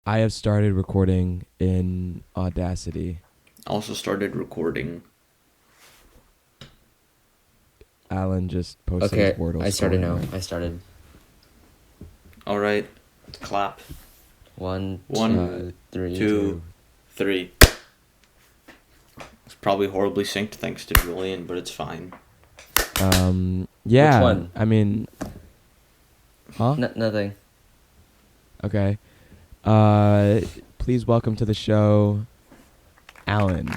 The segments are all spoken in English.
I have started recording in Audacity. Also started recording. Alan just posted his Okay, Wordle I started score. now. I started. All right, clap. One, One, 2, 3. two, three. It's probably horribly synced thanks to Julian, but it's fine. Yeah. Which one? I mean, huh? Nothing. Okay. Please welcome to the show, Alan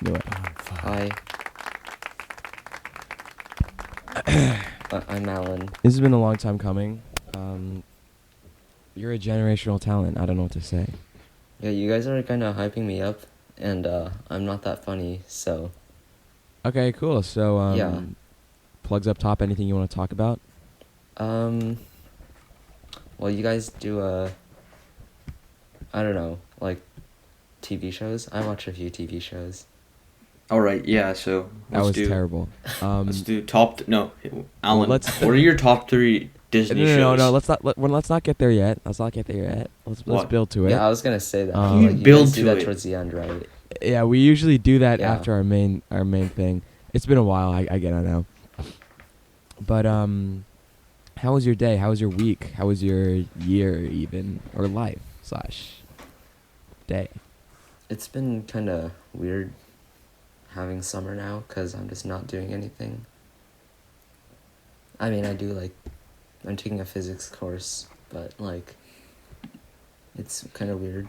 Nguyen. Hi. I'm Alan. This has been a long time coming. You're a generational talent. I don't know what to say. Yeah, you guys are kind of hyping me up, and I'm not that funny, so. Okay, cool. So, Yeah. plugs up top. Anything you want to talk about? Well, you guys do, I don't know, like, TV shows? I watch a few TV shows. All right, yeah. So That was terrible. let's do top. No, Alan. let's- what are your top three Disney shows? No. Let's not get there yet. Let's What? build to it. Yeah, I was gonna say that. You like, you build guys do to that it. towards the end, right? Yeah, we usually do that Yeah. after our main thing. It's been a while. I get it now. But how was your day? How was your week? How was your year even or life / day? It's been kind of weird having summer now because I'm just not doing anything. I mean, I'm taking a physics course, but like, it's kind of weird.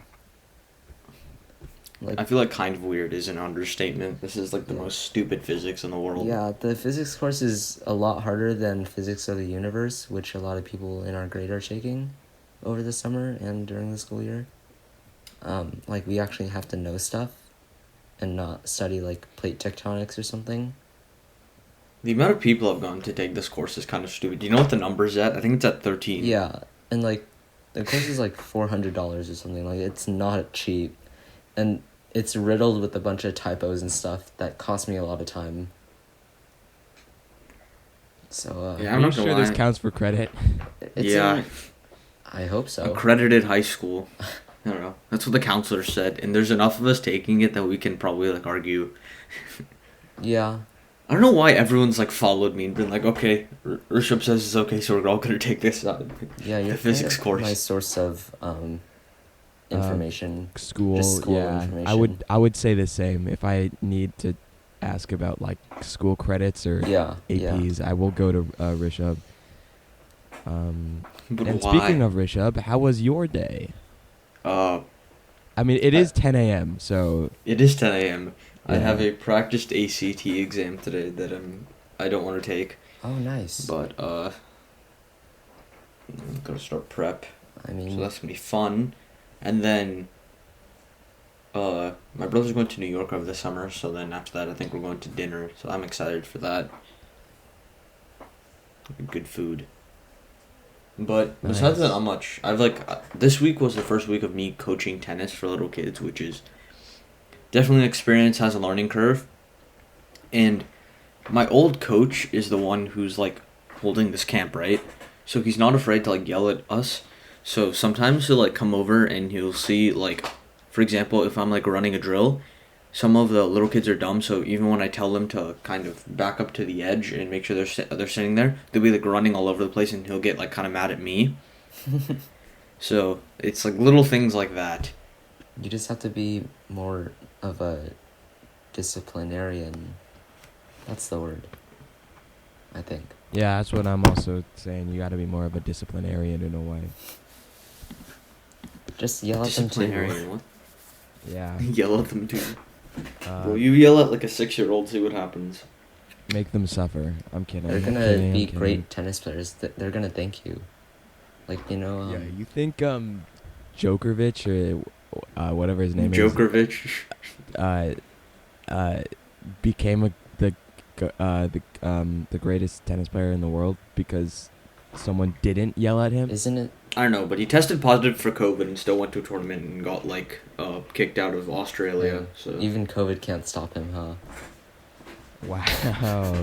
Like, I feel like kind of weird is an understatement. This is like the Yeah. most stupid physics in the world. yeah, the physics course is a lot harder than physics of the universe, which a lot of people in our grade are taking over the summer and during the school year. Like, we actually have to know stuff and not study like plate tectonics or something. The amount of people I've gone to take this course is kind of stupid. Do you know what the number's at? I think it's at 13. Yeah, and like, the course is like $400 or something. Like, it's not cheap, and it's riddled with a bunch of typos and stuff that cost me a lot of time. So Yeah, Are I'm you not gonna sure this lie. counts for credit? it's Yeah. I hope so. Accredited high school. I don't know. That's what the counselor said, and there's enough of us taking it that we can probably like argue. Yeah, I don't know why everyone's like followed me and been like, okay, Rishabh says it's okay, so we're all gonna take this. yeah, you're The physics kind of course. my source of information. School, Just school yeah. information. I would say the same. If I need to ask about like school credits or Yeah, APs, I will go to Rishabh. But And why? speaking of Rishabh, how was your day? uh, I mean, it is 10 a.m., so it is 10 a.m. I Yeah. have a practiced ACT exam today that I don't want to take, Oh, nice. but I'm gonna start prep, I so mean, that's gonna be fun. And then, my brother's going to New York over the summer, so then after that, I think we're going to dinner. So I'm excited for that. Good food. But besides that, Nice. not much. I've like this week was the first week of me coaching tennis for little kids, which is definitely an experience, has a learning curve. And my old coach is the one who's like holding this camp, right? So he's not afraid to like yell at us. So sometimes he'll like come over and he'll see like, for example, if I'm like running a drill, some of the little kids are dumb. So even when I tell them to kind of back up to the edge and make sure they're sitting there, they'll be like running all over the place, and he'll get like kind of mad at me. So it's like little things like that. you just have to be more of a disciplinarian. That's the word, I think. yeah, that's what I'm also saying. You got to be more of a disciplinarian in a way. Just yell at them too. Disciplinarian. What? Yeah. Yell at them too. Uh, Well, you yell at like a 6-year-old, see what happens. make them suffer. I'm kidding. They're I'm gonna kidding, I'm be kidding. great tennis players. They're gonna thank you. Like, Yeah, you think Djokovic or whatever his name Djokovic. is became the greatest tennis player in the world because someone didn't yell at him? isn't it? I don't know, but he tested positive for COVID and still went to a tournament and got like kicked out of Australia. So Even COVID can't stop him, huh? Wow.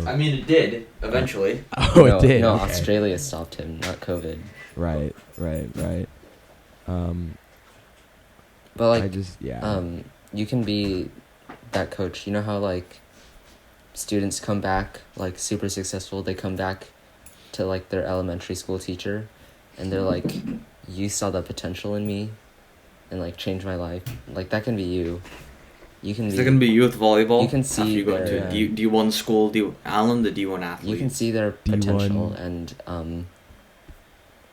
I mean, it did eventually. Oh, no, it did. No, okay. Australia stopped him, not COVID. Right. But like, I just yeah. you can be that coach. You know how like students come back like super successful. They come back to like their elementary school teacher, and they're like, "You saw the potential in me, and like changed my life." Like that can be you. You can Is be. that gonna be you with volleyball? You can After see you go their. into D1 school, Alan, the D1 athlete. You can see their potential, D1. and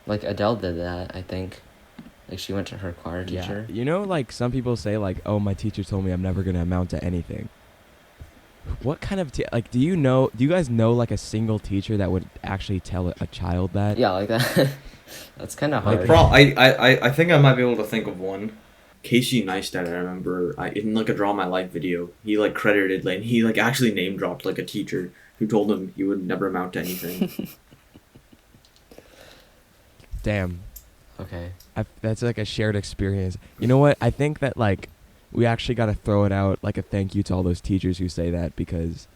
like Adele did that. I think, like she went to her choir teacher. Yeah. You know, like some people say, like, "Oh, my teacher told me I'm never gonna amount to anything." What kind of like? Do you guys know like a single teacher that would actually tell a child that? Yeah, like that. That's kind of Like, hard. I think I might be able to think of one. Casey Neistat, I remember, in like a Draw My Life video, he like credited, like he like actually name dropped like a teacher who told him he would never amount to anything. Damn. Okay. That's like a shared experience. You know what? I think that like we actually got to throw it out like a thank you to all those teachers who say that because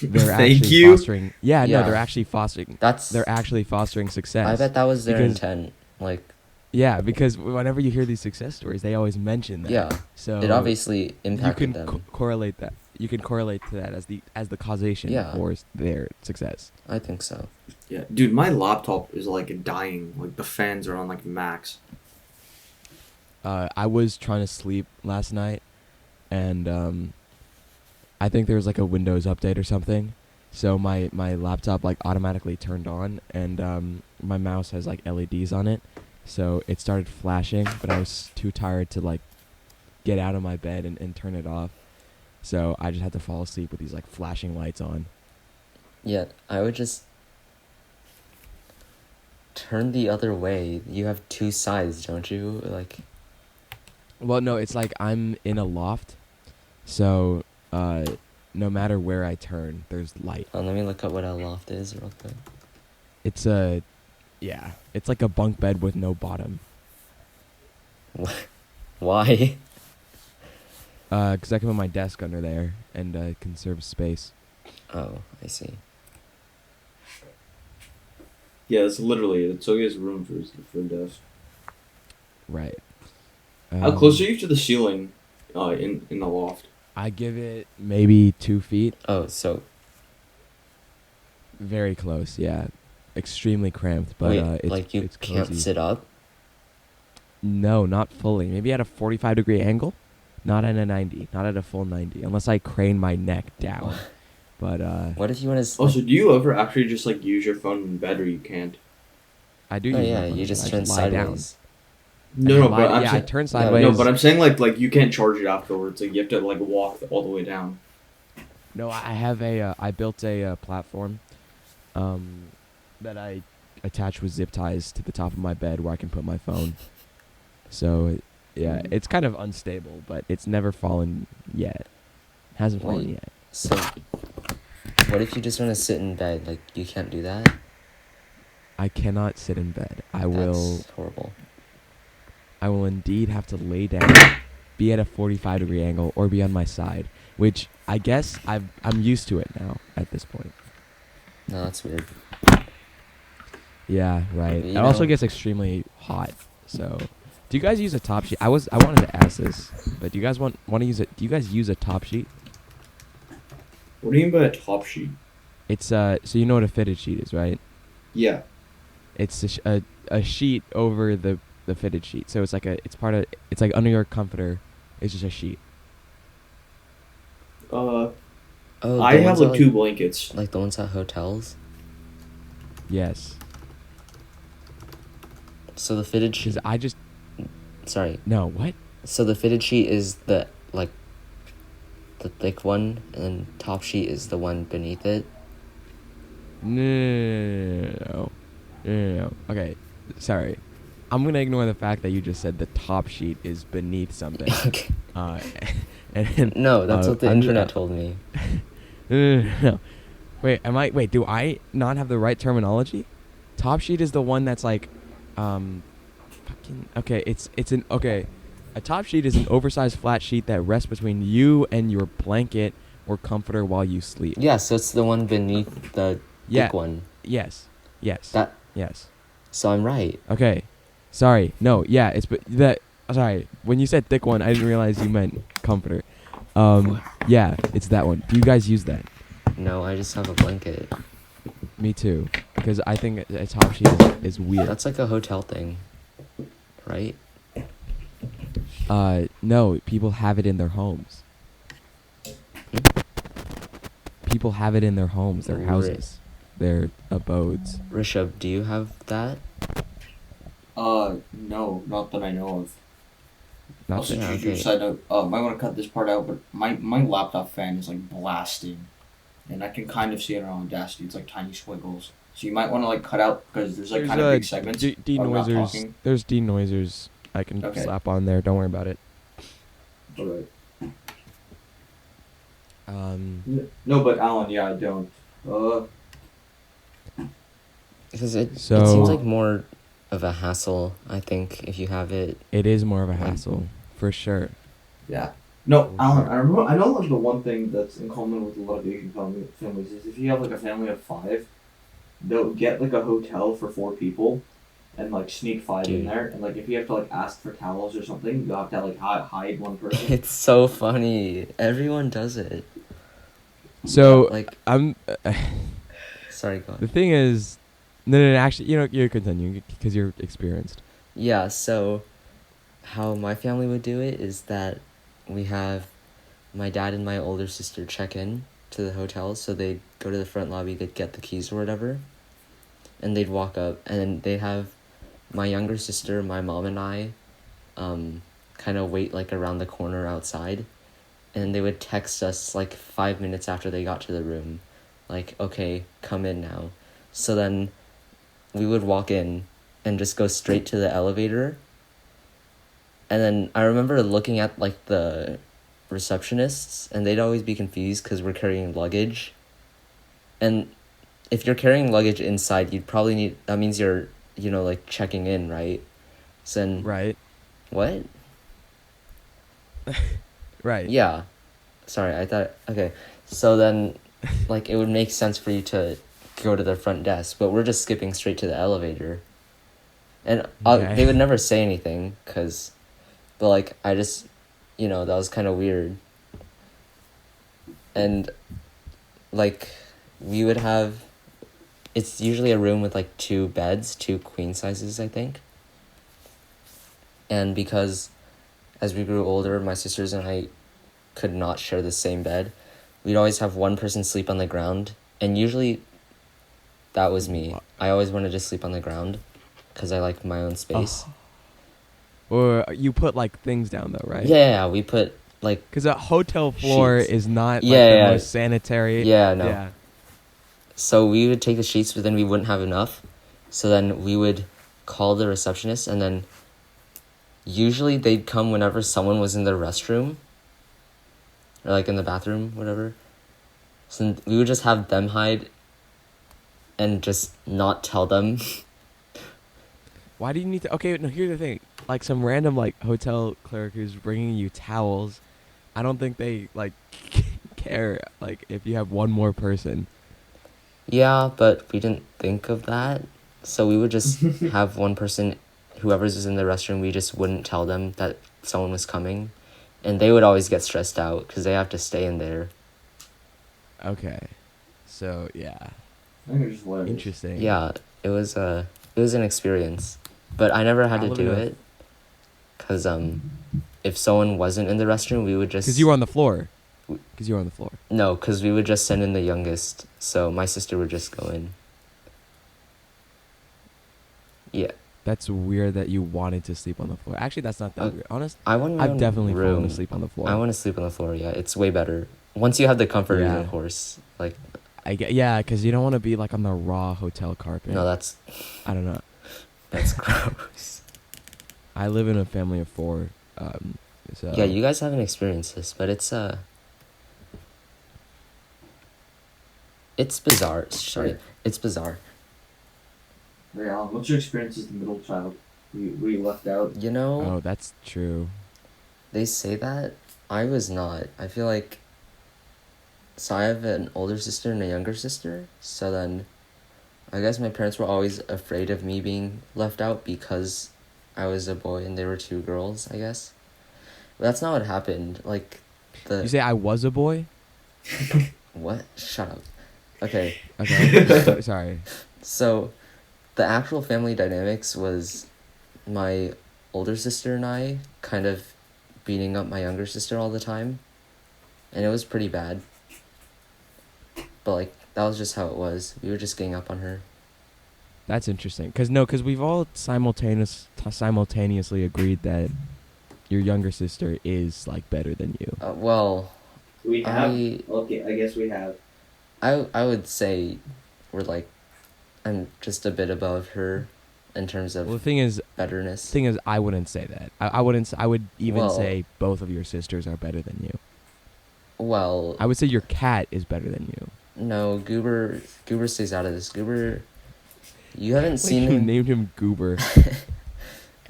they're Thank actually you? fostering. Yeah, Yeah. no, they're actually fostering. That's. They're actually fostering success. I bet that was their because- intent. Like, Yeah, because whenever you hear these success stories, they always mention that. yeah, So it obviously you impacted can them. correlate that. You can correlate to that as the causation Yeah. for their success. I think so. Yeah, dude, my laptop is like dying. Like the fans are on like max. I was trying to sleep last night, and I think there was like a Windows update or something. So my laptop like automatically turned on, and my mouse has like LEDs on it. So it started flashing, but I was too tired to like get out of my bed and turn it off. So I just had to fall asleep with these like flashing lights on. Yeah, I would just turn the other way. You have two sides, don't you? Like, Well, no, it's like I'm in a loft, so no matter where I turn, there's light. let me look up what a loft is real quick. It's it's like a bunk bed with no bottom. Why? 'Cause I can put my desk under there and conserve space. Oh, I see. Yeah, it's literally it. So he has room for a desk. Right. How close are you to the ceiling, in the loft? I give it maybe 2 feet. Oh, so Very close. Yeah. Extremely cramped, but wait, it's like you it's can't cozy. sit up? No, not fully. Maybe at a 45-degree angle. Not at a 90. Not at a full 90. Unless I crane my neck down. But What if you want to? Oh, so do you ever actually just like use your phone in bed, or you can't? I do. Oh use my yeah, phone, you but just I turn lie down. sideways. No, I no, lie- but I'm yeah, I saying, turn Yeah, sideways. no, but I'm saying like you can't charge it afterwards. Like you have to like walk all the way down. No, I have I built a platform, that I attach with zip ties to the top of my bed where I can put my phone. So, yeah, it's kind of unstable, but it's never fallen yet. Hasn't fallen Wait. yet. So, what if you just want to sit in bed? Like, you can't do that? I cannot sit in bed. I That's horrible. will indeed have to lay down, be at a 45-degree angle, or be on my side, which I guess I'm used to it now at this point. No, that's weird. Yeah, right. You It also know- gets extremely hot. So, do you guys use a top sheet? I wanted to ask this, but do you guys want to use it? Do you guys use a top sheet? What do you mean by a top sheet? It's so you know what a fitted sheet is, right? Yeah. It's a sheet over the fitted sheet. So it's like it's like under your comforter. It's just a sheet. Oh, I the have ones like at, 2 blankets. Like the ones at hotels? Yes. So the fitted sheet... Because I just Sorry. no what? So the fitted sheet is the thick one, and then top sheet is the one beneath it? No. Okay, sorry. I'm gonna ignore the fact that you just said the top sheet is beneath something. Okay. And No, that's what the I'm- internet told me. No. Wait, do I not have the right terminology? Top sheet is the one that's like, a top sheet is an oversized flat sheet that rests between you and your blanket or comforter while you sleep. Yeah, so it's the one beneath the Yeah. thick one. Yes. That. Yes. So I'm right. Okay. Sorry. No. Yeah. Sorry, when you said thick one, I didn't realize you meant comforter. Yeah, it's that one. Do you guys use that? No, I just have a blanket. Me too, because I think a top sheet is weird. That's like a hotel thing, right? No, people have it in their homes. People have it in their homes, their houses, their abodes. Rishabh, do you have that? No, not that I know of. Not Also, that- Juju, okay. side note, might want to cut this part out, but my laptop fan is like blasting, and I can kind of see it on Audacity. It's like tiny squiggles, so you might want to like cut out because there's like kind of big segments. of not denoisers. talking. There's denoisers I can Okay. slap on there. Don't worry about it. Alright. No, but Alan, yeah, I don't. Because it So- seems like more of a hassle, I think, if you have it. it is more of a hassle, for sure. Yeah. No, Alan, I know like the one thing that's in common with a lot of Asian families is if you have like a family of 5, they'll get like a hotel for 4 people and like sneak 5 in Dude. there, and like if you have to like ask for towels or something, you'll have to like hide one person. It's so funny. Everyone does it. So Like, I'm. sorry, go The on. thing is, no, actually, you're continuing because you're experienced. Yeah, so how my family would do it is that we have my dad and my older sister check in to the hotel, so they'd go to the front lobby, they'd get the keys or whatever, and they'd walk up, and then they'd have my younger sister, my mom, and I kind of wait like around the corner outside, and they would text us like 5 minutes after they got to the room, like, okay, come in now. So then we would walk in and just go straight to the elevator. And then I remember looking at like the receptionists, and they'd always be confused because we're carrying luggage. And if you're carrying luggage inside, you'd probably need, that means you're, like checking in, right? So then, Right. what? Right. Yeah. Sorry, I thought, okay. So then, like, it would make sense for you to go to the front desk, but we're just skipping straight to the elevator. And Okay. they would never say anything, but like, I just, that was kind of weird. And, like, we would have, it's usually a room with like 2 beds, 2 queen sizes, I think. And because as we grew older, my sisters and I could not share the same bed, we'd always have one person sleep on the ground, and usually that was me. I always wanted to sleep on the ground because I like my own space. Or you put like things down though, right? Yeah, we put like, Because a hotel floor Sheets. is not like Yeah, the yeah. most sanitary. Yeah, no. Yeah. so we would take the sheets, but then we wouldn't have enough. So then we would call the receptionist, and then usually they'd come whenever someone was in the restroom or like in the bathroom, whatever. So we would just have them hide and just not tell them. Why do you need to? Okay, no. Here's the thing. Like some random like hotel clerk who's bringing you towels, I don't think they like care. Like if you have one more person. Yeah, but we didn't think of that. So we would just have one person, whoever's is in the restroom, we just wouldn't tell them that someone was coming. And they would always get stressed out because they have to stay in there. Okay. So yeah. I think it's just hilarious. Interesting. Yeah, it was an experience. But I never had I to live do in a- it. Because if someone wasn't in the restroom, we would just... Because you were on the floor. Because you were on the floor. No, because we would just send in the youngest. So my sister would just go in. Yeah. That's weird that you wanted to sleep on the floor. Actually, that's not that weird. Honest. I want my I've own definitely room. fallen asleep on the floor. I want to sleep on the floor, yeah. It's way better. Once you have the comforters, Yeah. of course. Like, Yeah, because you don't want to be like on the raw hotel carpet. no, that's I don't know. gross. I live in a family of 4. So Yeah, you guys haven't experienced this, but it's bizarre. Sorry, it's bizarre. Hey, Alan, what's your experience as the middle child? Were you left out? You know, Oh, that's true. they say that. I was not. I feel like... So I have an older sister and a younger sister. So then, I guess my parents were always afraid of me being left out because I was a boy and they were two girls, I guess. But that's not what happened. Like, You say I was a boy? what? Shut up. Okay, Okay. Sorry. so the actual family dynamics was my older sister and I kind of beating up my younger sister all the time. And it was pretty bad. But, like, that was just how it was. We were just getting up on her. That's interesting. Cause we've all simultaneously agreed that your younger sister is like better than you. Well, We have. I Okay, I guess we have. I would say we're like, I'm just a bit above her in terms of Well, the thing is, betterness. I wouldn't say that. I wouldn't. I would even Well- say both of your sisters are better than you. Well, I would say your cat is better than you. no, Goober stays out of this. Goober, you haven't Wait, seen you him. named him Goober.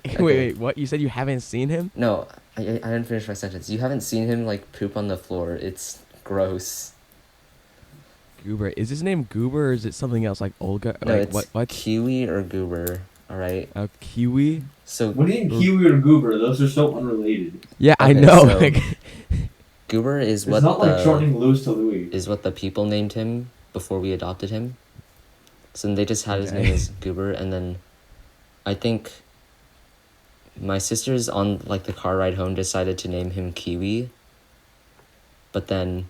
Okay. Wait, what? You said you haven't seen him? No, I didn't finish my sentence. You haven't seen him like poop on the floor. It's gross. Goober. Is his name Goober or is it something else like Olga? No, like it's what? Kiwi or Goober. All right. A kiwi? So What do you mean Kiwi or Goober? Those are so unrelated. Yeah, I Okay, know. so- like, Goober is It's what not like the shortening Louis to Louis. is what the people named him before we adopted him. So then they just had his Okay. name as Goober, and then I think my sisters on like the car ride home decided to name him Kiwi. But then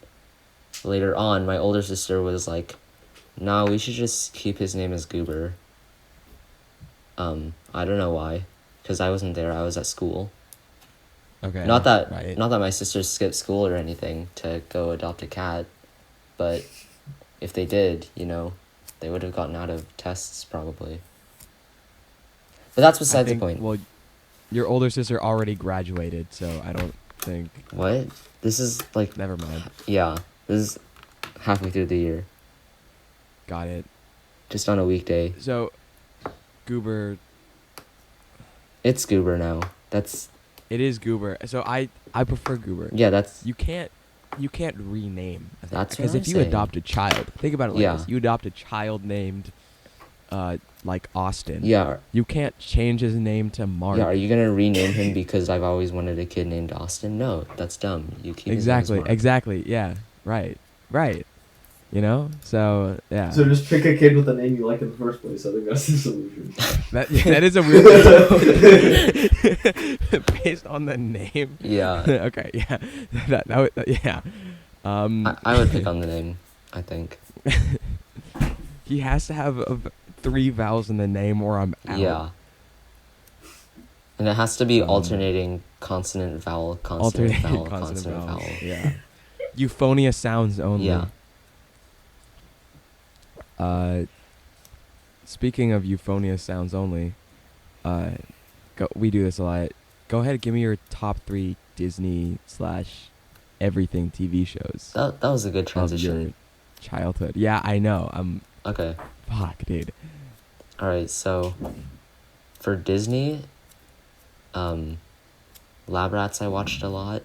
later on, my older sister was like, "No, we should just keep his name as Goober." I don't know why, because I wasn't there. I was at school. okay. Not that Right. not that my sisters skipped school or anything to go adopt a cat, but if they did, they would have gotten out of tests probably. But that's I beside the think, point. well, your older sister already graduated, so I don't think. What? This is like Never mind. yeah, this is halfway through the year, Got it. just on a weekday. So, Goober. It's Goober now. That's It is Goober. So I prefer Goober. yeah, that's You can't rename. That's what because I'm if you saying. adopt a child, think about it like Yeah. this: you adopt a child named, like Austin. yeah. You can't change his name to Mark. Yeah, are you gonna rename him because I've always wanted a kid named Austin? No, that's dumb. You keep his name as Exactly. Mark. Exactly. Yeah. Right. Right. So yeah. So just pick a kid with a name you like in the first place. I think that's the solution. That is a weird. Based on the name. Yeah, Okay. Yeah. Yeah. I would pick on the name. I think. He has to have 3 vowels in the name, or I'm out. Yeah. And it has to be Um, alternating consonant vowel consonant Alternate vowel consonant consonant vowel. vowel. Yeah. Euphonia sounds only. Yeah. Speaking of euphonia sounds only, we do this a lot. Go ahead, give me your top 3 Disney / everything TV shows That was a good of transition. your childhood. Yeah, I know. Okay. Fuck, dude. All right. So, for Disney, Lab Rats I watched a lot.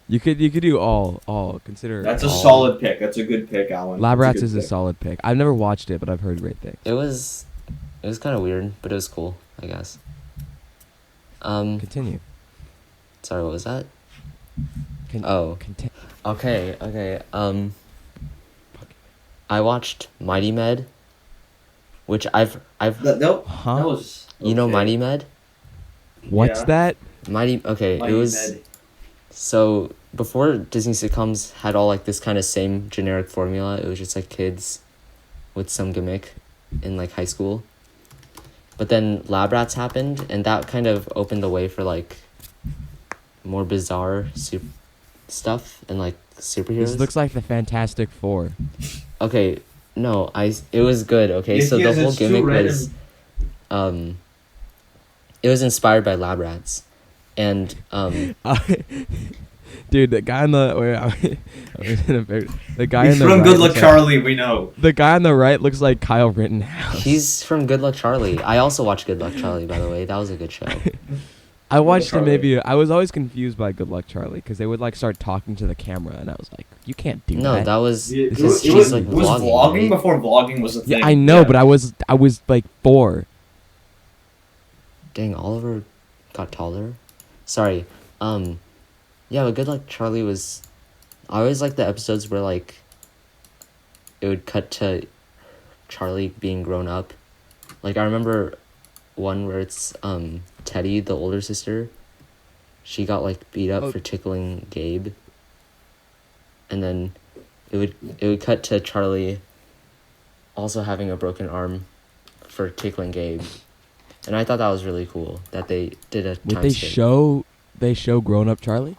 You could do all. Consider That's a all. solid pick. That's a good pick, Alan. Lab That's Rats good is a pick. solid pick. I've never watched it, but I've heard great things. It was kind of weird, but it was cool, I guess. Continue. Sorry, what was that? Con- Oh. conti- Okay. I watched Mighty Med, which I've That Huh? was. you know okay. Mighty Med? What's Yeah. that? Mighty Mighty it was Med. so before Disney sitcoms had all like this kind of same generic formula. It was just like kids with some gimmick in like high school. But then Lab Rats happened, and that kind of opened the way for like more bizarre stuff and like superheroes. This looks like the Fantastic Four. Okay, no, it was good. Okay, so Yes, the whole it's too gimmick random. was it was inspired by Lab Rats, and Dude, the guy on the the guy He's on the from right Good Luck looks Charlie, we know. the guy on the right looks like Kyle Rittenhouse. he's from Good Luck Charlie. I also watched Good Luck Charlie, by the way. That was a good show. I watched him Charlie. maybe. I was always confused by Good Luck Charlie because they would like start talking to the camera, and I was like, "You can't do No, that." that was It because was, she's like it was vlogging. vlogging right? before vlogging was a thing. Yeah, I know, but I was like 4. Dang, Oliver got taller. Sorry. Yeah, but Good Luck Charlie was. I always liked the episodes where like. It would cut to Charlie being grown up. Like I remember one where it's Teddy, the older sister. She got like beat up for tickling Gabe. And then it would cut to Charlie also having a broken arm for tickling Gabe. And I thought that was really cool that they did a time skip. They show grown up Charlie?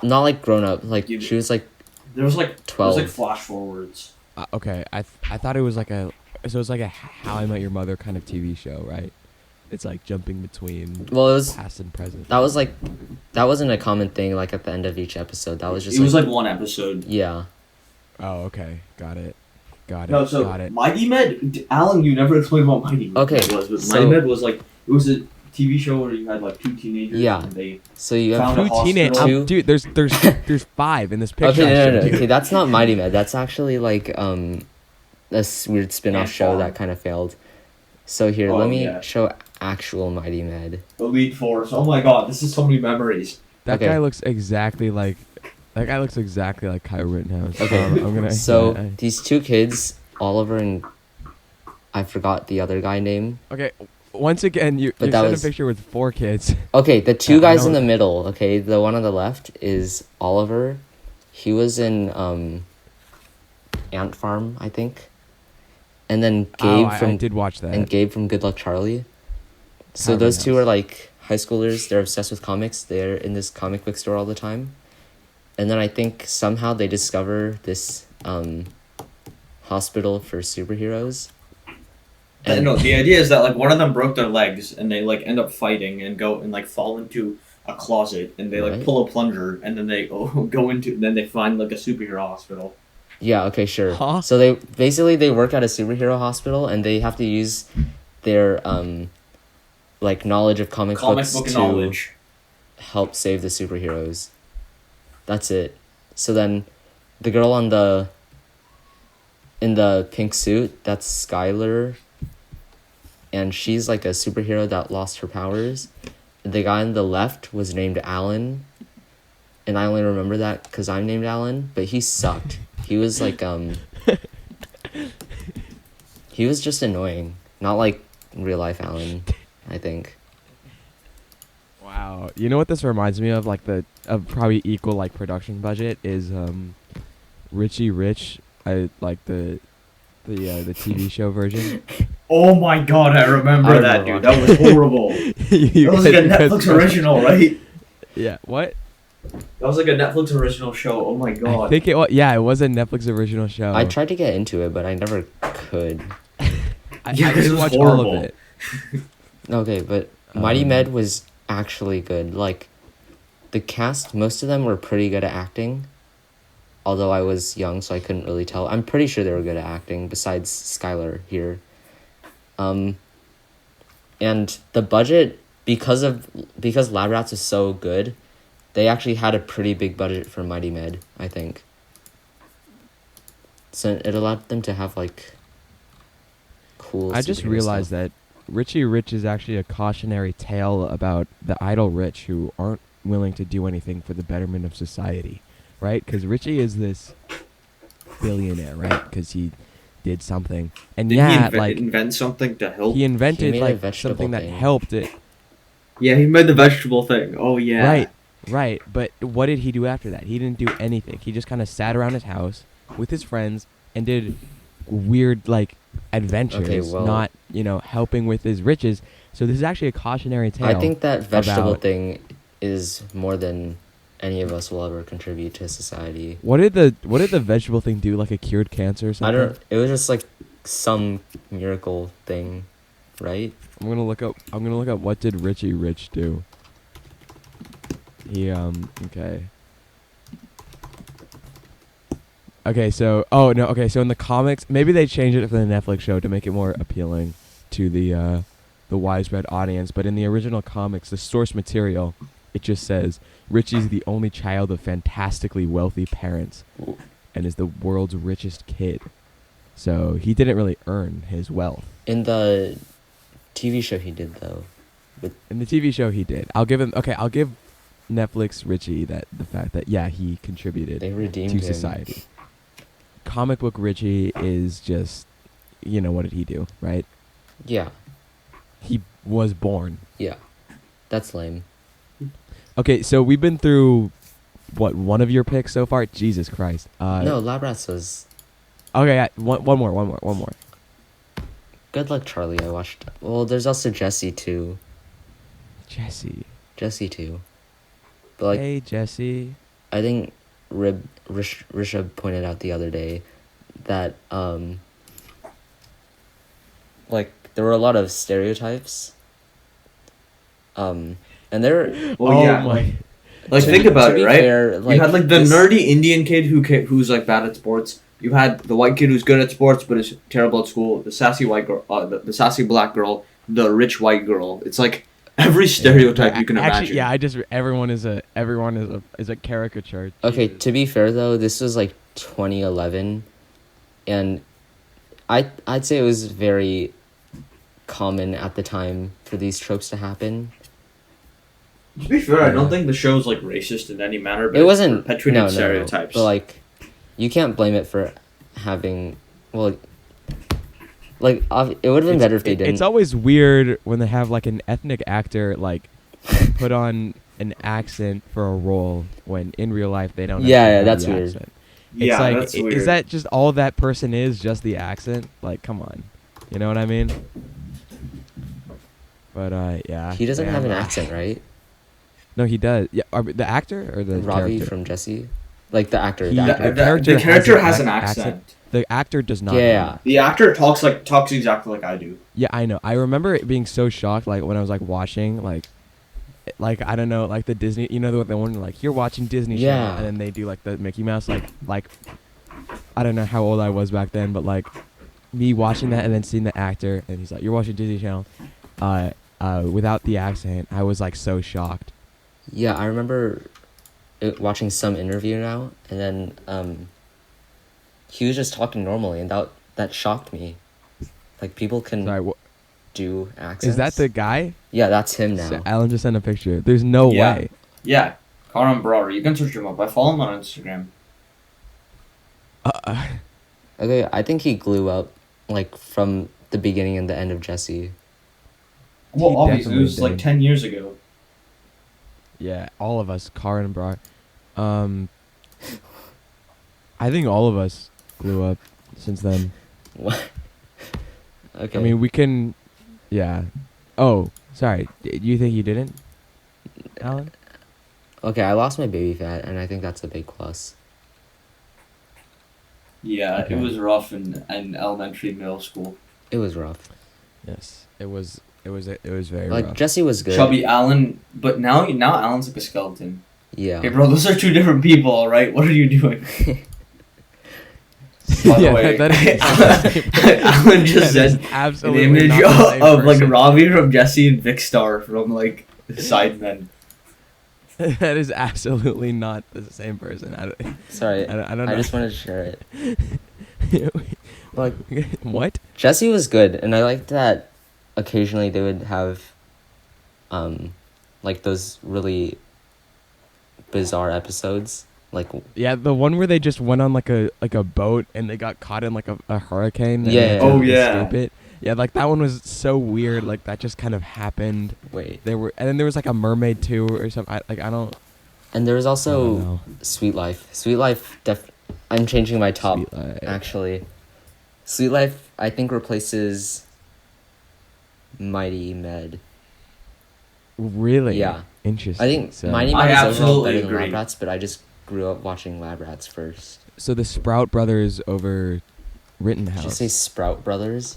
Not like grown up, like she was like There was like 12. There was like flash forwards. Okay, I thought it was like it's like a How I Met Your Mother kind of TV show, right? It's like jumping between it was past and present. that wasn't a common thing like at the end of each episode. That was just It was like one episode. Yeah. Oh, okay. Got it. No, so got it. Mighty Med, Alan, you never explained what Mighty Med Okay, was. But so- Mighty Med was like, it was a TV show where you had like two teenagers. Yeah. And they So you have found a hospital. Dude, there's 5 in this picture. Okay, no. Okay, that's not Mighty Med. That's actually like this weird spin-off Ant show Farm. that kind of failed. So here, Oh, let me yeah. show actual Mighty Med. Elite Force. Oh my god, this is so many memories. That Okay. guy looks exactly like Kyle Rittenhouse. Okay, I'm gonna. so yeah, these two kids, Oliver and I forgot the other guy name. okay. Once again, you But that sent a was- picture with 4 kids. Okay, the two I guys in don't- the middle. Okay, the one on the left is Oliver. He was in Ant Farm, I think. And then Gabe I did watch that. and Gabe from Good Luck Charlie. So How those two nice. are like high schoolers. They're obsessed with comics. They're in this comic book store all the time. And then I think somehow they discover this hospital for superheroes. And No, the idea is that like one of them broke their legs and they like end up fighting and go and like fall into a closet and they like Right. pull a plunger and then they go into then they find like a superhero hospital. yeah, okay, sure. Huh? So they work at a superhero hospital and they have to use their like knowledge of comic books Book to knowledge. help save the superheroes. That's it. So then the girl in the pink suit, that's Skylar. And she's like a superhero that lost her powers. The guy on the left was named Alan. And I only remember that because I'm named Alan, but he sucked. He was like he was just annoying. Not like real life Alan, I think. Wow. You know what this reminds me of? Like of probably equal like production budget is Richie Rich. I like the TV show version. Oh my god, I remember I that, remember dude. That was horrible. That was like a Netflix original, right? Yeah. What? That was like a Netflix original show. Oh my god. I think it was. Yeah, it was a Netflix original show. I tried to get into it, but I never could. I Yeah, 'cause it didn't was watch all horrible. of it. Okay, but Mighty Med was actually good. Like, the cast, most of them were pretty good at acting. Although I was young, so I couldn't really tell. I'm pretty sure they were good at acting, besides Skylar here. And the budget, because Lab Rats is so good, they actually had a pretty big budget for Mighty Med, I think. So it allowed them to have, like, cool I just superhero realized stuff. that Richie Rich is actually a cautionary tale about the idle rich who aren't willing to do anything for the betterment of society, right? Because Richie is this billionaire, right? Because he did something, and Did he like invent something to help? he invented He made a like vegetable something that thing. helped it. Yeah, he made the vegetable thing. Oh yeah. Right. But what did he do after that? He didn't do anything. He just kind of sat around his house with his friends and did weird like adventures, Okay, well- not helping with his riches. So this is actually a cautionary tale. I think that vegetable about- thing is more than any of us will ever contribute to society. What did the vegetable thing do? Like it cured cancer or I something? don't. It was just like some miracle thing, right? I'm gonna look up what did Richie Rich do. He okay. Okay, so so in the comics, maybe they changed it for the Netflix show to make it more appealing to the widespread audience. But in the original comics, the source material, it just says Richie's the only child of fantastically wealthy parents, and is the world's richest kid. So he didn't really earn his wealth. In the TV show, he did though. In the TV show, he did. I'll give him. Okay, I'll give Netflix Richie the fact that he contributed They redeemed to him. society. Comic book Richie is just, what did he do, right? Yeah, He was born. yeah. That's lame. Okay, so we've been through, one of your picks so far? Jesus Christ. No, Lab Rats was Okay, one more. Good Luck Charlie. I watched. Well, there's also Jesse too. Jesse. Too. But like, Hey, Jesse. I think Rishabh pointed out the other day that like there were a lot of stereotypes. And there. Well, yeah. my. Like, To think be- about to it, be right? fair, like, you had, like, the this- nerdy Indian kid who's, like, bad at sports. You had the white kid who's good at sports but is terrible at school. The sassy white girl, the sassy black girl, the rich white girl. It's, like, every stereotype you can Actually, imagine. everyone is a caricature. Okay, Jesus. to be fair though, this was like 2011, and I'd say it was very common at the time for these tropes to happen. To be fair, I don't think the show's, like, racist in any manner, but It wasn't perpetuating no, stereotypes. but like, you can't blame it for having like it would have been better if they didn't. It's always weird when they have like an ethnic actor like put on an accent for a role when in real life they don't. Yeah, actually yeah, have that's the weird. accent. Yeah, it's like, that's weird. is that just all that person is? Just the accent? Like, come on, you know what I mean? But yeah. He doesn't have an man. accent, right? No, he does. Yeah, the actor or the Ravi character? from Jesse, like the actor. He- The the actor. The character has an accent. accent. The actor does not. Yeah. The actor talks exactly like I do. Yeah, I know. I remember it being so shocked, like when I was like watching, like I don't know, like the Disney, the one like you're watching Disney Channel, Yeah. and then they do like the Mickey Mouse, like I don't know how old I was back then, but like me watching that and then seeing the actor, and he's like, you're watching Disney Channel, without the accent, I was like so shocked. Yeah, I remember watching some interview now, and then he was just talking normally, and that shocked me. Like, people can Sorry, do accents. is that the guy? Yeah, that's him now. So Alan just sent a picture. There's no Yeah. way. Yeah, Karan Brawler. You can search him up. I follow him on Instagram. Okay, I think he grew up, like, from the beginning and the end of Jesse. Well, He obviously, it was definitely like did. 10 years ago. Yeah, all of us, Car and Brar. I think all of us blew up since then. What? Okay. I mean, we can, yeah. Oh, sorry. You think you didn't, Alan? Okay, I lost my baby fat, and I think that's a big plus. Yeah, Okay. it was rough in elementary and middle school. It was rough. Yes, it was very Like, rough. Jesse was good. Chubby Alan, but now Alan's like a skeleton. Yeah. Hey, bro, those are two different people, all right? What are you doing? By the Yeah, way, that is- Alan just That is said an absolutely image not the same of like person. Ravi from Jesse and Vic Star from like Sidemen. That is absolutely not the same person. Sorry, I don't know. I just wanted to share it. Like, What? Jesse was good, and I liked that occasionally they would have, like, those really bizarre episodes. Like, Yeah, the one where they just went on like a boat and they got caught in like a hurricane. and Yeah. they had to Oh, yeah. escape it. Yeah, like that one was so weird. Like that just kind of happened. wait. And then there was like a mermaid too or something. I don't. And there was I don't also know. Sweet Life. Sweet Life, I'm changing my top, Sweet Life. actually. Sweet Life, I think, replaces Mighty Med. Really? Yeah. Interesting. I think so, Mighty I Med is overall absolutely better than agree. Lab Rats, but I just grew up watching Lab Rats first. So the Sprout Brothers over Rittenhouse. Did you say Sprout Brothers?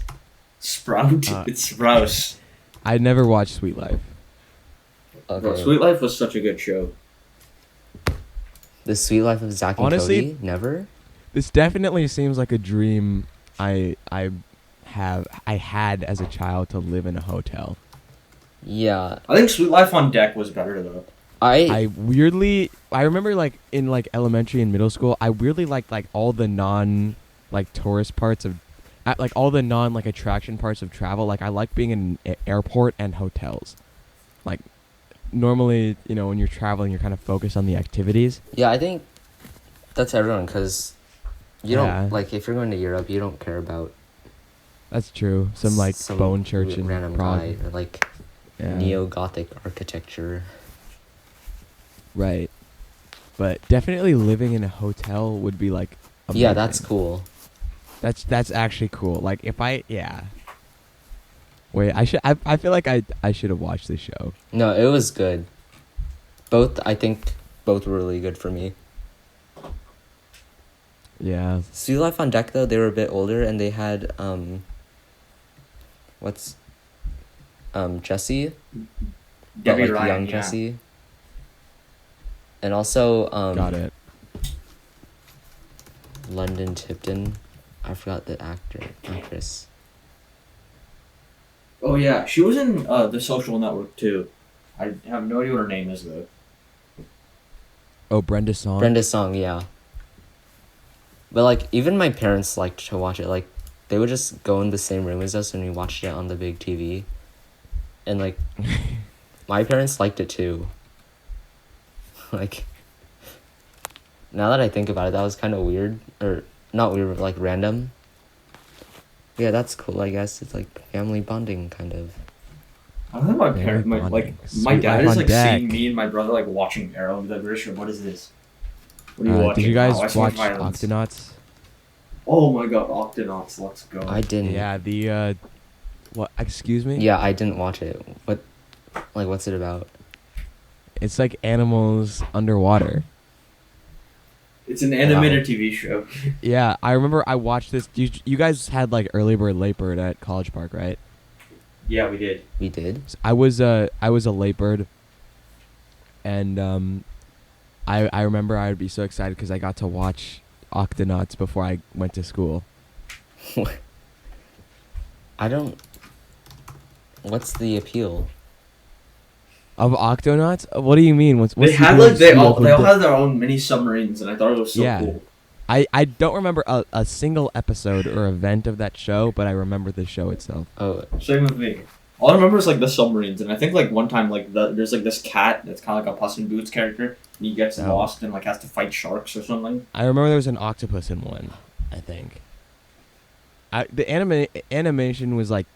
Sprout? It's Sprouse. I never watched Sweet Life. Okay. Bro, Sweet Life was such a good show. The Sweet Life of Zach and Honestly- Cody? Never? This definitely seems like a dream I had as a child to live in a hotel. Yeah. I think Sweet Life on Deck was better though. I remember like in like elementary and middle school, I weirdly liked like all the non like tourist parts of like all the non like attraction parts of travel. Like I like being in an airport and hotels. Like normally, when you're traveling, you're kind of focused on the activities. Yeah, I think that's everyone, because you Yeah. don't, like, if you're going to Europe, you don't care about That's true. Some like bone church in random Prague. guy, or like Yeah. neo-Gothic architecture. Right. But definitely living in a hotel would be like amazing. Yeah, that's cool. That's actually cool. Like if Wait, I feel like I should have watched this show. No, it was good. I think both were really good for me. Yeah. Sea Life on Deck, though, they were a bit older, and they had Jesse, but Debbie like Ryan, young yeah. Jesse, and also Got it. London Tipton. I forgot the actress. Oh yeah, she was in The Social Network too. I have no idea what her name is though. Oh, Brenda Song. Brenda Song, yeah. But like, even my parents liked to watch it. Like, they would just go in the same room as us, and we watched it on the big TV. And like, my parents liked it too. Like, now that I think about it, that was kind of weird, or not weird, but like random. Yeah, that's cool. I guess it's like family bonding, kind of. I don't think my Family parents, my bonding. my Sweet dad Life is on like Deck. seeing me and my brother like watching Arrow. He's like, Richard, what is this? What are you watching? Did you guys Oh, I see watch violence. Octonauts? Oh my god, Octonauts, let's go. I didn't. Yeah, the what? Excuse me. Yeah, I didn't watch it. What's it about? It's like animals underwater. It's an animated TV show. Yeah, I remember I watched this. You guys had like early bird, late bird at College Park, right? Yeah, we did. We did? So I was a late bird, and I remember I would be so excited because I got to watch Octonauts before I went to school. What's the appeal? Of Octonauts? What do you mean? What's They the had appeal like of they Sea all Life on they all Deck? had their own mini submarines, and I thought it was so Yeah. cool. I don't remember a single episode or event of that show, but I remember the show itself. Oh, Same with me. All I remember is like the submarines, and I think like one time like there's like this cat that's kind of like a Puss in Boots character, and he gets Oh. lost and like has to fight sharks or something. I remember there was an octopus in one, I think. The animation was like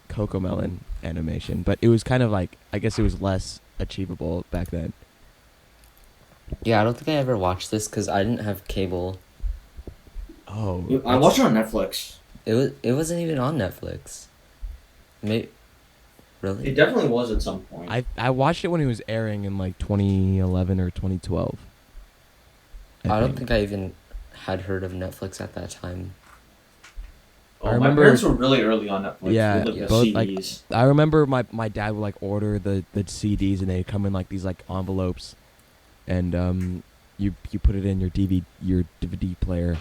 Cocomelon animation, but it was kind of like, I guess it was less achievable back then. yeah, I don't think I ever watched this because I didn't have cable. Oh. I watched it on Netflix. It wasn't even on Netflix. Really? It definitely was at some point. I watched it when it was airing in like 2011 or 2012. I don't think I even had heard of Netflix at that time. Oh, I remember- my parents were really early on Netflix. Yeah, with, like, the both, like, CDs. I remember my dad would like order the CDs and they'd come in like these like envelopes, and you put it in your DVD player,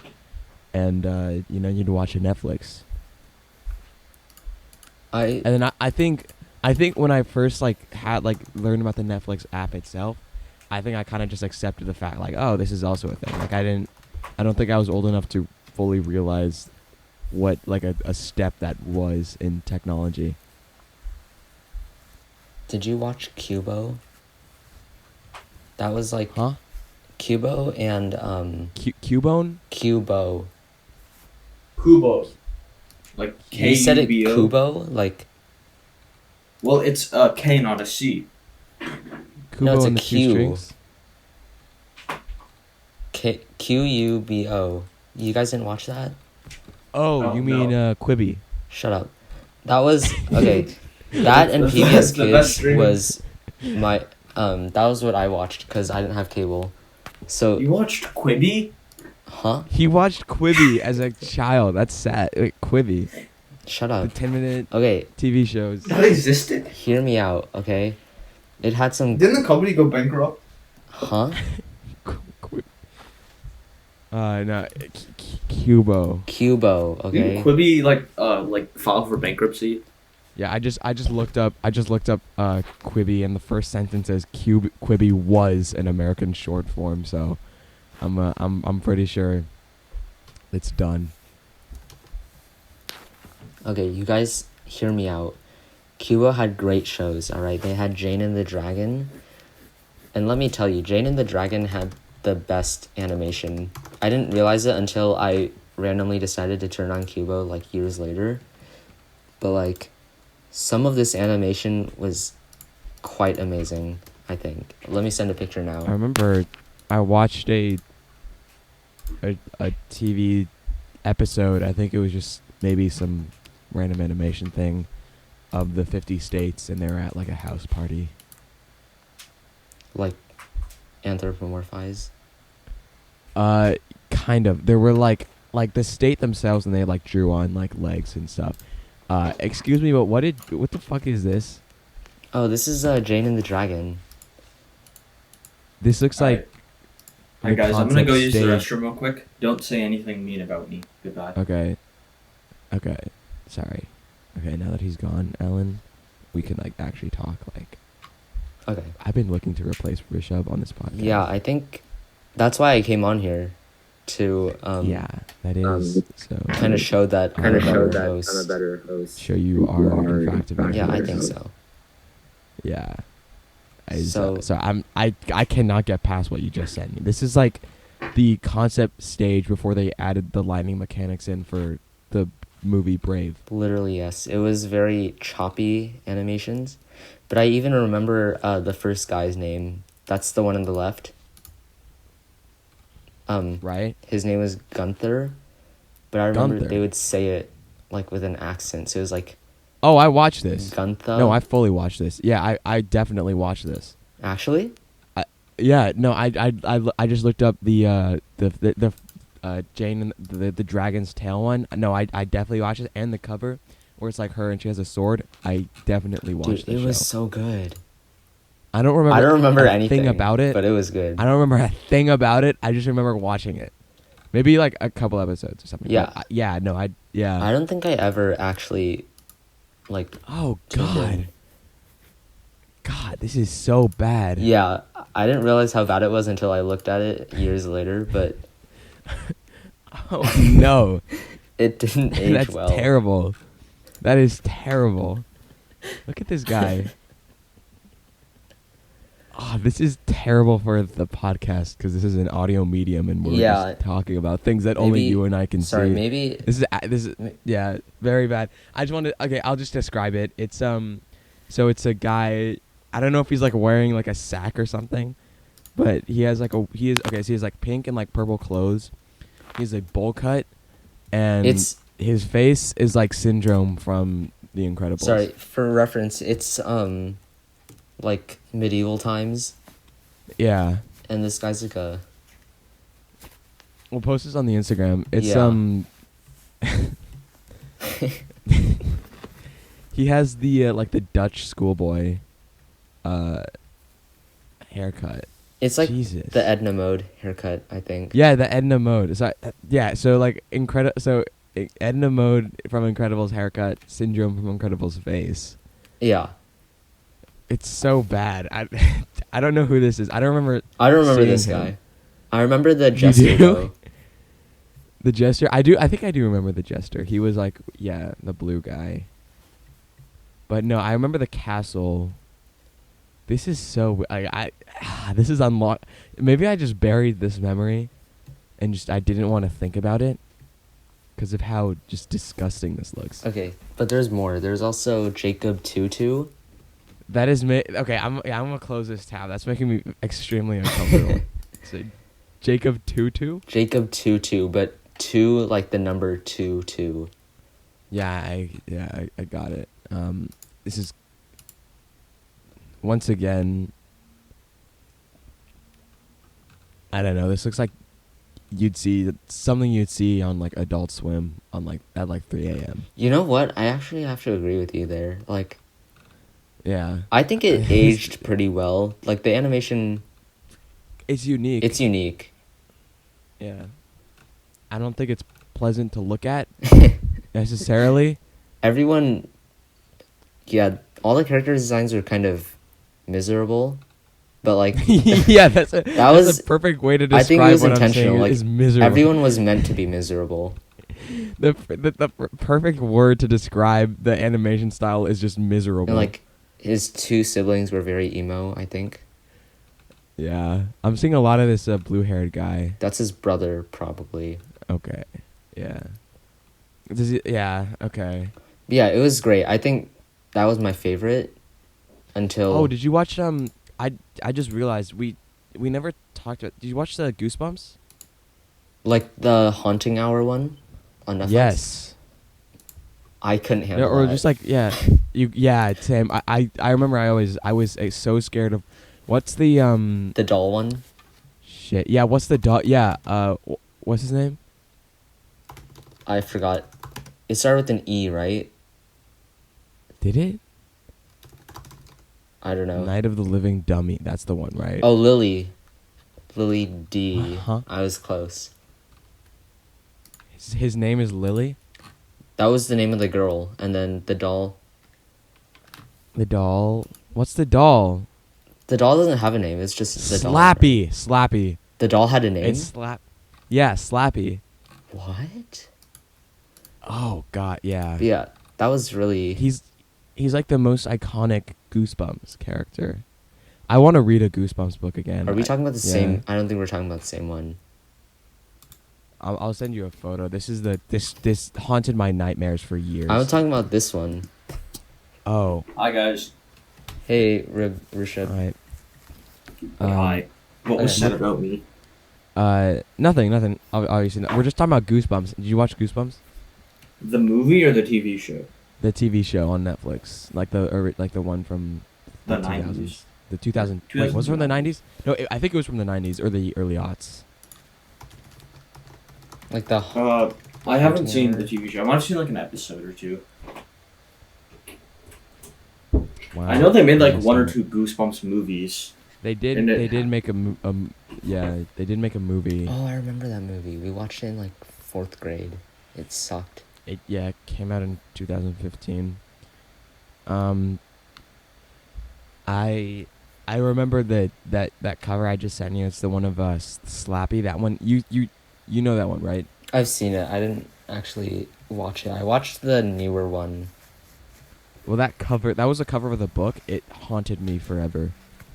and you'd watch it Netflix. And then I think when I first like had like learned about the Netflix app itself, I think I kind of just accepted the fact like, oh, this is also a thing. Like I don't think I was old enough to fully realize what like a step that was in technology. Did you watch Cubo? That was like Huh? Cubo and Cubone? Cubo. Kubo. Like K You said it U B O. Kubo, like Well, it's K, not a C. Kubo it's a and the Two Q. Strings? Qubo. You guys didn't watch that? Oh, Oh, you mean no. Quibi? Shut up. That was okay. That and That's PBS the best Kids streaming. was my that was what I watched because I didn't have cable. So You watched Quibi? huh? He watched Quibi as a child. That's sad. Wait, Quibi. Shut The up. 10-minute Okay, TV shows. That existed? hear me out, okay? It had some Didn't the company go bankrupt? huh? No, Cubo. Cubo, okay? Didn't Quibi like file for bankruptcy? Yeah, I just looked up Quibi, and the first sentence says Quibi was an American short form, so I'm pretty sure it's done. Okay, you guys hear me out. Cuba had great shows, alright? They had Jane and the Dragon. And let me tell you, Jane and the Dragon had the best animation. I didn't realize it until I randomly decided to turn on Cuba, like, years later. But, like, some of this animation was quite amazing, I think. Let me send a picture now. I remember I watched a TV episode. I think it was just maybe some random animation thing of the 50 states, and they were at like a house party. Like, anthropomorphize. Kind of. There were like the state themselves, and they like drew on like legs and stuff. Excuse me, but what the fuck is this? Oh, this is Jane and the Dragon. This looks like. Alright, guys, I'm gonna go use the stage. restroom real quick. Don't say anything mean about me. Goodbye. Okay. Sorry. Okay, now that he's gone, Alan, we can like actually talk. Like, Okay. I've been looking to replace Rishabh on this podcast. Yeah, I think that's why I came on here to Yeah, that is so. kind of show that I'm a better host. Show you are in fact a better Yeah, I host. think so. Yeah. So- I cannot get past what you just sent me. This is like the concept stage before they added the lighting mechanics in for the movie Brave. Literally, yes. It was very choppy animations. But I even remember the first guy's name. That's the one on the left. Right? His name was Gunther. But I remember Gunther. they would say it like with an accent. So it was like Oh, I watched this. Gunther. No, I fully watched this. Yeah, I definitely watched this. Actually? Yeah, no, I just looked up the Jane and the Dragon's Tail one. No, I definitely watched it, and the cover where it's like her and she has a sword. I definitely watched Dude, the it show. was so good. I don't remember. I don't remember a anything thing about it. but it was good. I don't remember a thing about it. I just remember watching it. Maybe like a couple episodes or something. Yeah. But yeah. No. I don't think I ever actually like. Oh tuned in. God. God, this is so bad. Yeah, I didn't realize how bad it was until I looked at it years later, but Oh no. it didn't age That's well. terrible. That is terrible. Look at this guy. Oh, this is terrible for the podcast because this is an audio medium and we're Yeah. just talking about things that only Maybe- you and I can Sorry, see. maybe This is yeah, very bad. I just wanted okay, I'll just describe it. It's so it's a guy, I don't know if he's like wearing like a sack or something, but he has like so he has like pink and like purple clothes. He has a bowl cut and it's his face is like Syndrome from The Incredibles. sorry for reference. It's like medieval times, Yeah. and this guy's like a We'll post this on the Instagram. It's Yeah. he has the like the Dutch schoolboy haircut. it's like Jesus. the Edna Mode haircut, I think. Yeah, the Edna Mode. So so like Edna Mode from Incredibles haircut, Syndrome from Incredibles face. Yeah. It's so bad. I don't know who this is. I don't remember seeing this him. guy. I remember the Jester do? though. The Jester. I think I do remember the Jester. He was like the blue guy. But no, I remember the castle. This is so this is unlocked. Maybe I just buried this memory and just I didn't want to think about it because of how just disgusting this looks. Okay, but there's more. There's also Jacob Tutu. That is okay. I'm gonna close this tab. That's making me extremely uncomfortable. So, Jacob Tutu. Jacob Tutu, but 2 like the number 22. Yeah, I got it. This is once again. I don't know. This looks like something you'd see on like Adult Swim on like at like 3 a.m. You know what? I actually have to agree with you there. Like, Yeah, I think it aged pretty well. Like the animation, it's unique. it's unique. Yeah, I don't think it's pleasant to look at necessarily. Everyone, yeah, all the character designs are kind of miserable, but like Yeah, that's was- a perfect way to I think it describe was what I'm saying. intentional. Like is miserable. everyone was meant to be miserable. The perfect word to describe the animation style is just miserable. And like his two siblings were very emo, I think. Yeah, I'm seeing a lot of this blue-haired guy. That's his brother, probably. Okay, yeah. Does he, yeah, okay. Yeah, it was great. I think that was my favorite until. Oh, did you watch I just realized we never talked about. Did you watch the Goosebumps? Like the Haunting Hour one on Netflix? Yes. I couldn't handle Or that. just like same. I remember I was so scared of what's the The doll one? shit. Yeah, what's the dog? Yeah, what's his name? I forgot. It started with an E, right? Did it? I don't know. Night of the Living Dummy. That's the one, right? Oh, Lily. Lily D. Huh? I was close. His name is Lily. That was the name of the girl, and then the doll. The doll. What's the doll? The doll doesn't have a name. It's just the doll. Slappy. Slappy. The doll had a name. It's Yeah, Slappy. What? Oh God, yeah. But yeah, that was really. He's like the most iconic Goosebumps character. I want to read a Goosebumps book again. Are we talking about the yeah. same? I don't think we're talking about the same one. I'll send you a photo. This is this haunted my nightmares for years. I'm talking about this one. Oh, Hi guys. Hey, Rishabh. all right. Hi. What was okay. said about me? Nothing. Obviously, not. We're just talking about Goosebumps. Did you watch Goosebumps? The movie or the TV show? The TV show on Netflix, like the one from The 2000s. 90s. The 2000. Wait, was it from the 90s? No, I think it was from the 90s or the early aughts. Like the. I haven't seen the TV show. I might have seen like an episode or two. Wow. I know they made like one or Interesting. two Goosebumps movies. They did. And They did make they did make a movie. Oh, I remember that movie. We watched it in like 4th grade. It sucked. It came out in 2015. I remember that cover I just sent you. It's the one of Slappy. That one you know that one, right? I've seen it. I didn't actually watch it. I watched the newer one. Well, that was a cover of the book. It haunted me forever.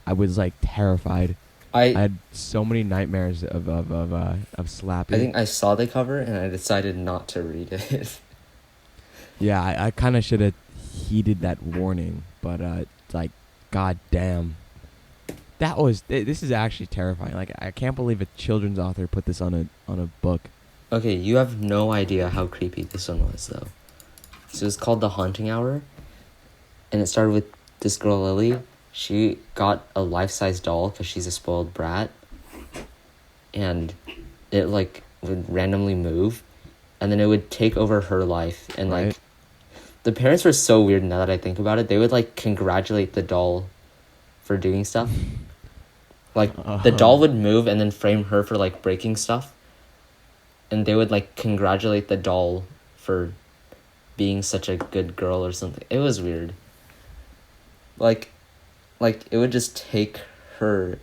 I was like terrified. I had so many nightmares of Slappy. I think I saw the cover and I decided not to read it. Yeah, I kind of should have heeded that warning, but like, god damn. This is actually terrifying. Like, I can't believe a children's author put this on a book. Okay, you have no idea how creepy this one was, though. So it's called The Haunting Hour, and it started with this girl, Lily. She got a life-size doll because she's a spoiled brat, and it, like, would randomly move, and then it would take over her life, and, Right. like, the parents were so weird now that I think about it. They would, like, congratulate the doll for doing stuff. Like, the doll would move and then frame her for, like, breaking stuff. And they would, like, congratulate the doll for being such a good girl or something. It was weird. Like, it would just take her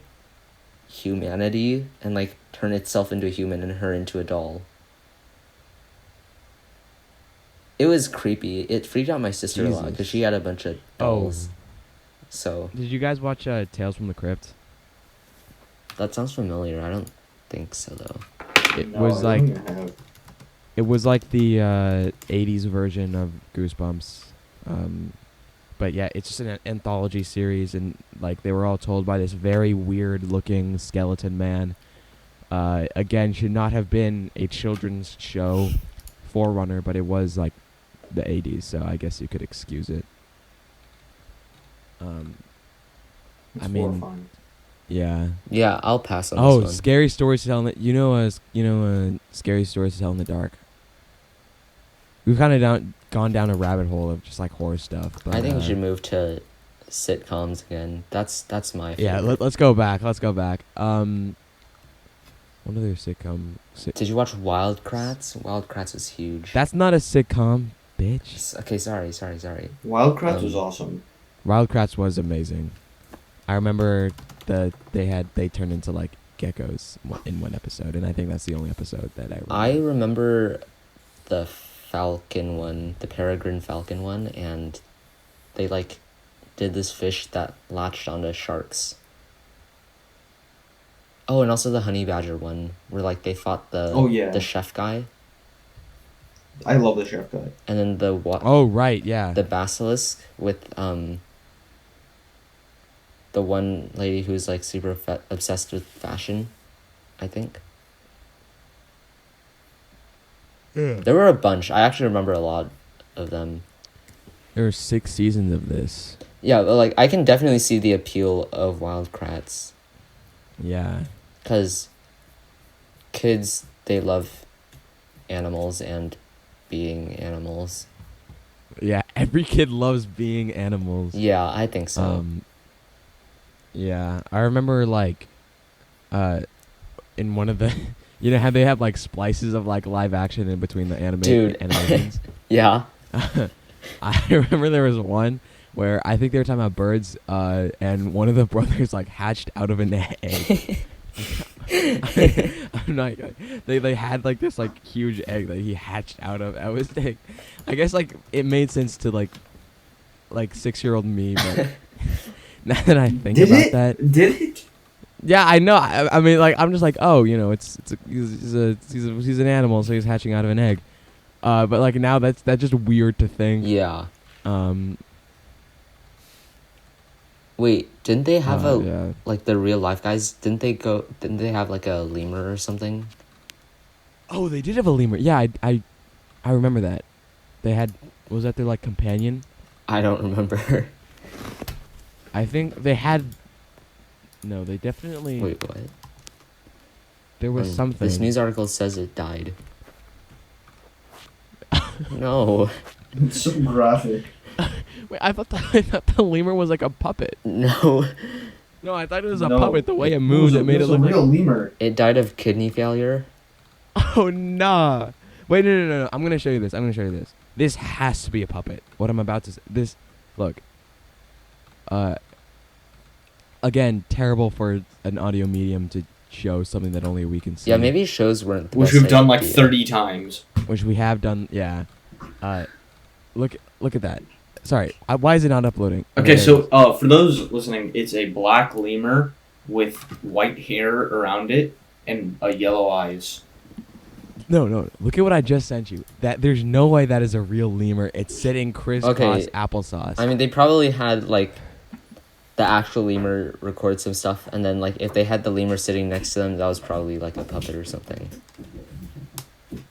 humanity and, like, turn itself into a human and her into a doll. It was creepy. It freaked out my sister a lot because she had a bunch of dolls. So Did you guys watch Tales from the Crypt? that sounds familiar. I don't think so though. It No, was I like don't think I have. it was like the 80s version of Goosebumps. But yeah, it's just an anthology series, and like they were all told by this very weird looking skeleton man. Again, should not have been a children's show forerunner, but it was like the 80s, so I guess you could excuse it. It's I mean, horrifying. yeah. Yeah, I'll pass on Oh, this one. scary stories to tell in the scary stories to tell in the dark. We've kind of gone down a rabbit hole of just like horror stuff. But, I think we should move to sitcoms again. That's my favorite. Yeah, let's go back. What other sitcom? Did you watch Wild Kratts? Wild Kratts was huge. That's not a sitcom, bitch. Okay, sorry. Wild Kratts was awesome. Wild Kratts was amazing. I remember they turned into like geckos in one episode, and I think that's the only episode that I remember. I remember the falcon one, the peregrine falcon one, and they like did this fish that latched onto sharks. Oh, and also the honey badger one, where like they fought the chef guy, I love the chef guy. and then Oh right, yeah. the basilisk with the one lady who's like super obsessed with fashion, I think. Yeah. There were a bunch. I actually remember a lot of them. There were 6 seasons of this. Yeah, but like I can definitely see the appeal of Wild Kratts, Yeah. because kids, they love animals and being animals. Yeah, every kid loves being animals. Yeah, I think so. Yeah, I remember like, in one of the, you know how they have like splices of like live action in between the Dude. animations. Yeah. I remember there was one where I think they were talking about birds, and one of the brothers like hatched out of an egg. I'm not. They had like this like huge egg that he hatched out of. I was like, I guess like it made sense to like 6-year-old me, but now that I think about that, Did it? yeah, I know. I mean, like I'm just like, oh, you know, he's an animal, so he's hatching out of an egg. But like now that's just weird to think. Yeah. Um. Wait, didn't they have Yeah. like the real life guys? Didn't they have like a lemur or something? Oh, they did have a lemur. Yeah, I remember that. They had, was that their like companion? I don't remember. I think they had. No, they definitely. Wait, what? There was something. This news article says it died. No. It's so graphic. Wait, I thought the lemur was like a puppet. No. No, I thought it was a No, puppet. The way it moved, it made it look a real like. lemur. It died of kidney failure. Oh nah. Wait, no. I'm gonna show you this. This has to be a puppet. What I'm about to say. This, look. Again, terrible for an audio medium to show something that only we can see. Yeah, maybe shows weren't the Which best we've done like idea. 30 times. Which we have done. Yeah. Look at that. Sorry. Why is it not uploading? Okay, There it so is. for those listening, it's a black lemur with white hair around it and yellow eyes. No. Look at what I just sent you. That there's no way that is a real lemur. It's sitting crisscross Okay. applesauce. I mean, they probably had like the actual lemur record some stuff, and then like if they had the lemur sitting next to them, that was probably like a puppet or something.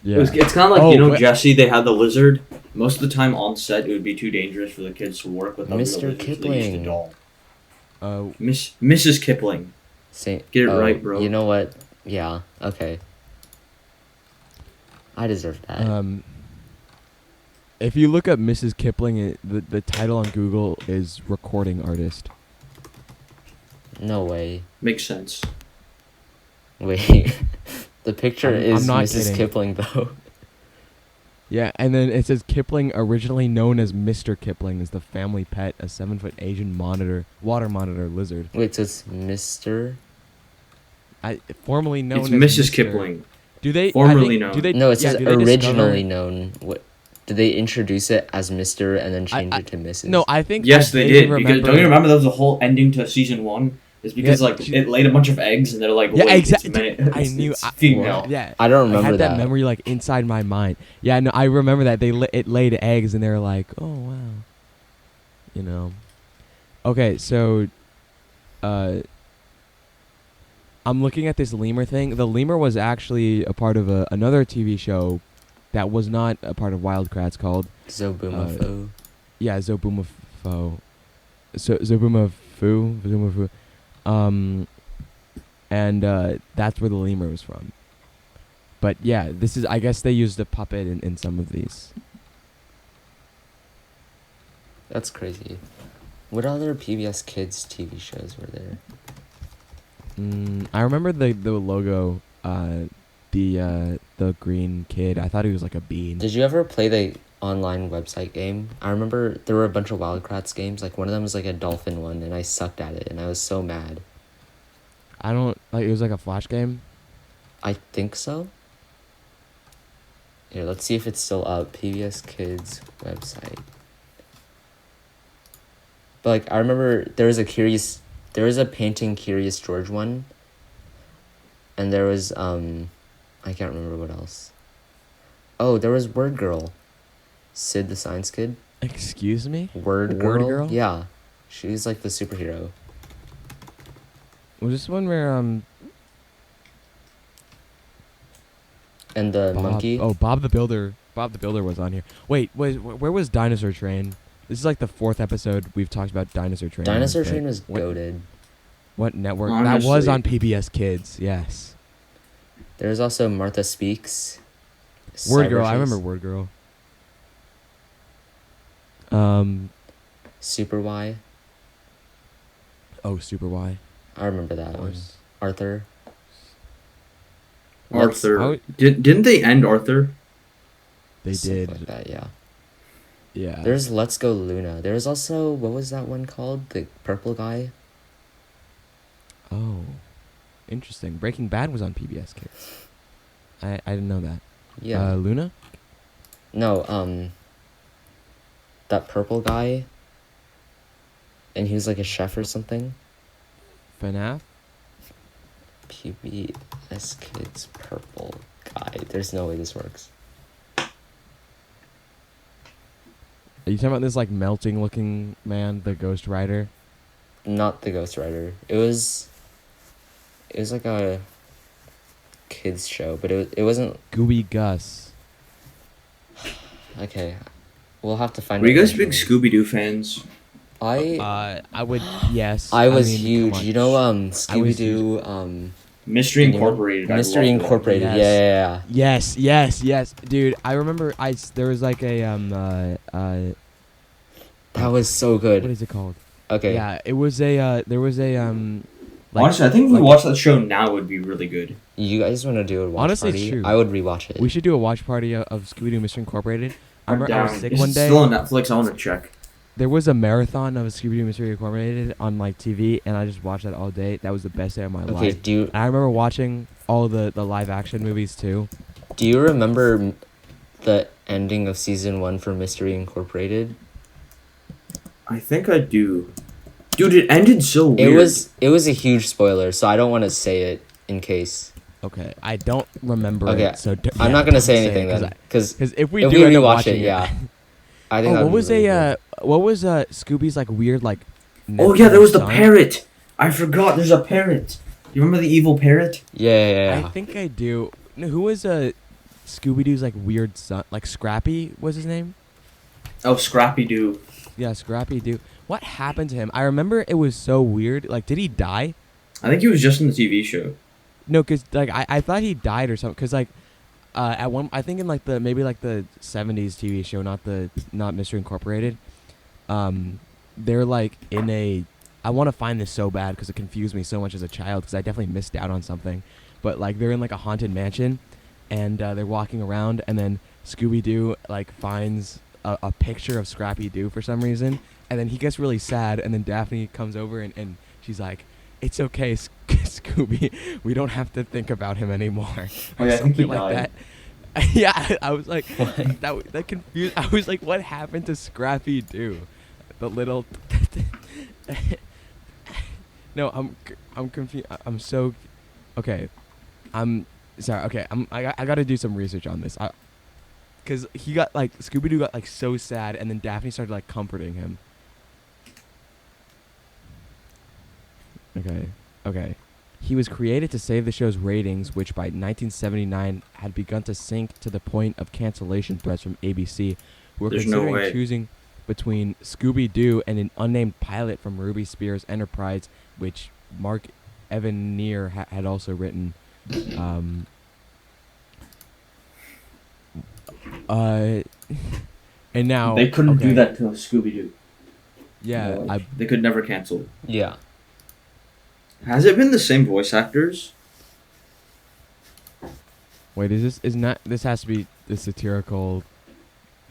yeah. It's kind of like, wait. Jesse, they had the lizard. Most of the time on set, it would be too dangerous for the kids to work with the real Mr. lizards. They used Kipling. the doll. Uh, Mrs. Kipling. Get it right, bro. You know what? Yeah. Okay. I deserve that. If you look up Mrs. Kipling, the title on Google is recording artist. No way. Makes sense. Wait. The picture I'm is not Mrs. kidding. Kipling though. Yeah, and then it says Kipling, originally known as Mr. Kipling, is the family pet, a 7-foot Asian water monitor lizard. Wait, so it's Mr. Formerly known It's as Mrs. Mr. Kipling. Do they Formerly I think- known. Do they? No, it yeah, says do they originally discover- known. What? Did they introduce it as Mr. and then change it to Mrs.? No, I think. Yes, I they vaguely did. Because don't you remember that was the whole ending to season 1? It's because it laid a bunch of eggs and they're like, Yeah, wait, exactly. it's I knew. it's female. Yeah, I don't I remember had that that. memory like inside my mind. Yeah, no, I remember that it laid eggs and they were like, oh wow, you know. Okay, so, I'm looking at this lemur thing. The lemur was actually a part of another TV show that was not a part of Wild Kratts called Zobumafo. yeah, Zobumafo. Zobumafu. And that's where the lemur was from. But yeah, I guess they used a puppet in some of these. That's crazy. What other PBS Kids TV shows were there? I remember the logo, the green kid. I thought he was like a bean. Did you ever play the online website game? I remember there were a bunch of Wild Kratts games. Like one of them was like a dolphin one, and I sucked at it, and I was so mad. I don't like. It was like a flash game. I think so. Here, let's see if it's still up. PBS Kids website. But like I remember there was a painting Curious George one. And there was I can't remember what else. Oh, there was Word Girl. Sid the Science Kid. Excuse me? Word Girl? Yeah. She's like the superhero. Was this one where And the monkey. Oh, Bob the Builder. Bob the Builder was on here. Wait, where was Dinosaur Train? This is like the 4th episode we've talked about Dinosaur Train. Dinosaur Train was goated. What network? Honestly. That was on PBS Kids. Yes. There's also Martha Speaks. Word Girl. Cyber I remember Chase, Word Girl. Super Y. Oh, Super Y. I remember that Of one. course. Arthur. Arthur. Didn't they end Arthur? They Something did. like that, yeah. Yeah. There's Let's Go Luna. There's also, what was that one called? The purple guy? Oh, interesting. Breaking Bad was on PBS Kids. I didn't know that. Yeah. Luna? No, that purple guy. And he was like a chef or something. FNAF? PBS Kids purple guy. There's no way this works. Are you talking about this like melting looking man, the Ghost Rider? Not the Ghost Rider. It was like a kids show, but it wasn't. Gooey Gus. Okay, we'll have to find. Were it you guys big eventually. Scooby Doo fans? I would yes. I was mean, huge. come on. You know, Scooby Doo. Mystery Incorporated. I Mystery loved that. Incorporated. Yes. Yeah. Yes, dude. I remember. There was like a That was so good. What is it called? Okay. Yeah, it was a. There was a Like, Honestly, I think if we like- watch that show now, it would be really good. You guys want to do a watch Honestly, it's party? true. I would rewatch it. we should do a watch party of Scooby-Doo Mystery Incorporated. I I'm remember I down. was sick Is one it day. still on Netflix? I want to check. There was a marathon of Scooby-Doo Mystery Incorporated on like TV, and I just watched that all day. That was the best day of my Okay. life. And I remember watching all the live action movies too. Do you remember the ending of season 1 for Mystery Incorporated? I think I do. Dude, it ended so weird. It was a huge spoiler, so I don't want to say it in case. Okay, I don't remember Okay, it, so I'm not gonna don't say anything it, then, because Because if we if do we end up rewatch watching it, yeah. I think. Oh, that'd what be was really Scooby's like weird like? Oh yeah, there was the son? parrot. I forgot. There's a parrot. You remember the evil parrot? good. Yeah. I think I do. No, who was Scooby-Doo's like weird son? Like Scrappy was his name? Oh, Scrappy Doo. Yeah, Scrappy Doo. What happened to him? I remember it was so weird. Like, did he die? I think he was just in the TV show. No, cause like I thought he died or something. Cause like, at one I think in like the maybe like the '70s TV show, not Mystery Incorporated. They're like in a. I want to find this so bad because it confused me so much as a child because I definitely missed out on something. But like they're in like a haunted mansion, and they're walking around, and then Scooby Doo like finds a picture of Scrappy Doo for some reason, and then he gets really sad, and then Daphne comes over and she's like, "It's okay, Scooby. We don't have to think about him anymore." Oh, Or yeah, I think he something like died. that. Yeah, I was like, What? that confused. I was like, what happened to Scrappy Doo? The little. No, I'm confused. I'm so. Okay, I'm sorry. Okay, I got to do some research on this. Cause he got like Scooby Doo got like so sad, and then Daphne started like comforting him. Okay. He was created to save the show's ratings, which by 1979 had begun to sink to the point of cancellation threats from ABC, who were There's no considering way. choosing between Scooby Doo and an unnamed pilot from Ruby Spears Enterprise, which Mark Evanier had also written. And now They couldn't okay, do that to Scooby Doo. Yeah, They could never cancel it. Yeah. Has it been the same voice actors? Wait, this has to be the satirical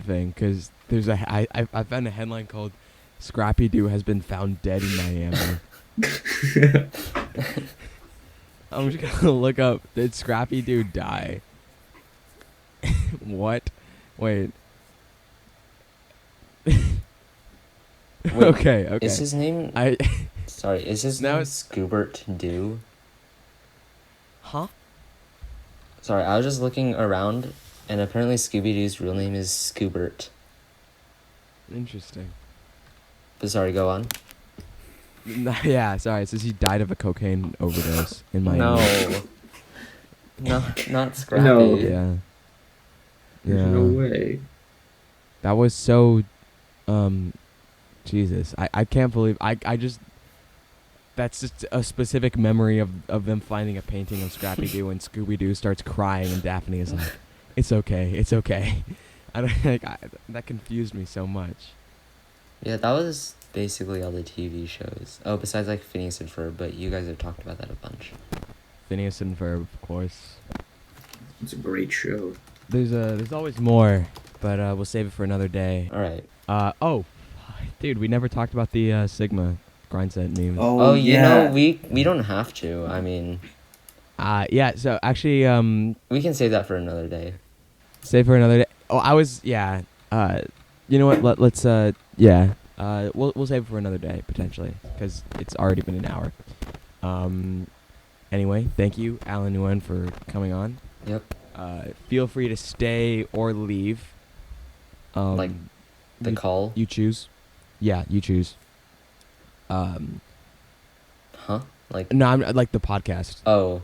thing, because there's I found a headline called "Scrappy Doo has been found dead in Miami." I'm just gonna look up, did Scrappy Doo die? What? Wait. Wait, Okay. Is his name? I. Sorry, is his Now name it's- Scoobert Doo? Huh? Sorry, I was just looking around, and apparently Scooby Doo's real name is Scoobert. Interesting. But sorry, go on. Yeah, sorry. It says he died of a cocaine overdose in Miami. No, not Scrappy. No. Yeah. There's Yeah. no way. That was so. Jesus, I can't believe I just. That's just a specific memory of them finding a painting of Scrappy Doo and Scooby Doo starts crying and Daphne is like, "It's okay, it's okay." I don't that confused me so much. Yeah, that was basically all the TV shows. Oh, besides like Phineas and Ferb, but you guys have talked about that a bunch. Phineas and Ferb, of course. It's a great show. There's always more, but we'll save it for another day. All right. Oh, dude, we never talked about the Sigma grind set memes. Oh, you know, we don't have to. I mean, Yeah. So actually, we can save that for another day. save for another day. Oh, you know what? Let's yeah. We'll save it for another day potentially because it's already been an hour. Anyway, thank you, Alan Nguyen, for coming on. Yep. Feel free to stay or leave. Like the you, call. you choose. Yeah, you choose. Huh? Like. No, I'm like the podcast. Oh.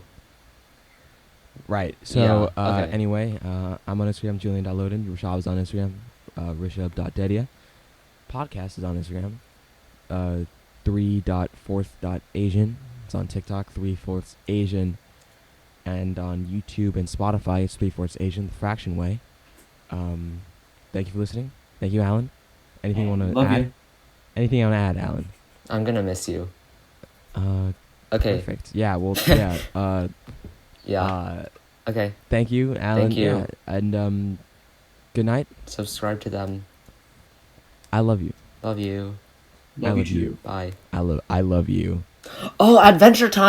Right. So Yeah, okay. anyway, I'm on Instagram, Julian.Loden. Rishab's on Instagram, Rishab.Dedia. Podcast is on Instagram, 3.4th.Asian. It's on TikTok, 3/4 Asian. And on YouTube and Spotify, it's 3/4 Asian, the fraction way. Thank you for listening. Thank you, Alan. Anything you want to Love add? you. Anything you want to add, Alan? I'm gonna miss you. Okay. Perfect. Yeah, well, yeah. Yeah. Okay. Thank you, Alan. Thank you. Yeah, and good night. Subscribe to them. I love you. Love you. I love you. Bye. I love you. Oh, Adventure Time!